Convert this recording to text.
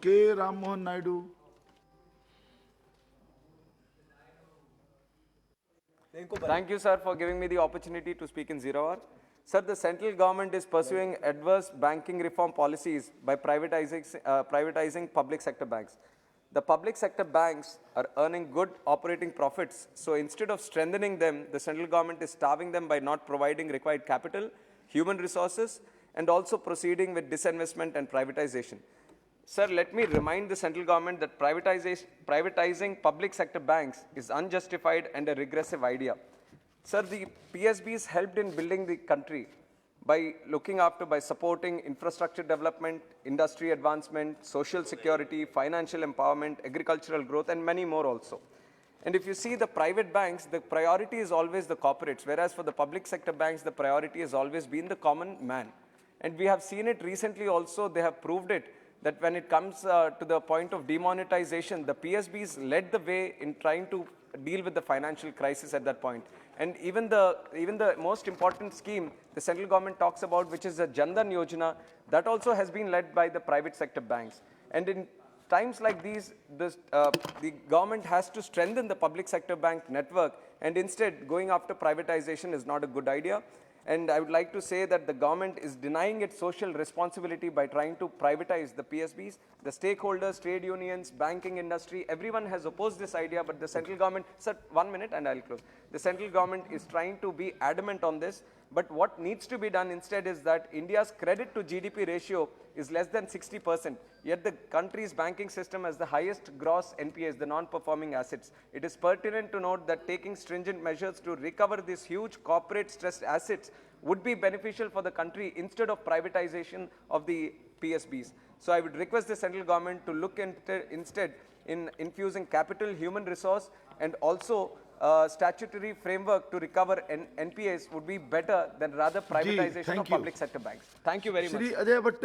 K. Ram Mohan Naidu. Thank you, sir, for giving me the opportunity to speak in Zero Hour. Sir, the central government is pursuing adverse banking reform policies by privatizing public sector banks. The public sector banks are earning good operating profits, so instead of strengthening them, the central government is starving them by not providing required capital, human resources, and also proceeding with disinvestment and privatization. Sir, let me remind the central government that privatizing public sector banks is unjustified and a regressive idea. Sir, the PSBs helped in building the country by supporting infrastructure development, industry advancement, social security, financial empowerment, agricultural growth, and many more also. And if you see the private banks, the priority is always the corporates, whereas for the public sector banks, the priority has always been the common man. And we have seen it recently also, they have proved it, that when it comes to the point of demonetization, the PSBs led the way in trying to deal with the financial crisis at that point. And even the most important scheme the central government talks about, which is the Jan Dhan Yojana, that also has been led by the private sector banks. And in times like these, the government has to strengthen the public sector bank network, and instead going after privatization is not a good idea. And I would like to say that the government is denying its social responsibility by trying to privatize the PSBs. The stakeholders, trade unions, banking industry, everyone has opposed this idea, but the central government, sir, 1 minute and I'll close. The central government is trying to be adamant on this, but what needs to be done instead is that India's credit to GDP ratio is less than 60%, yet the country's banking system has the highest gross NPAs, the non-performing assets. It is pertinent to note that taking stringent measures to recover these huge corporate stressed assets would be beneficial for the country instead of privatization of the PSBs. So I would request the central government to look instead in infusing capital, human resource, and also statutory framework to recover NPAs would be better than rather privatization of public sector banks. Thank you very much. Shri Ajay Bhatt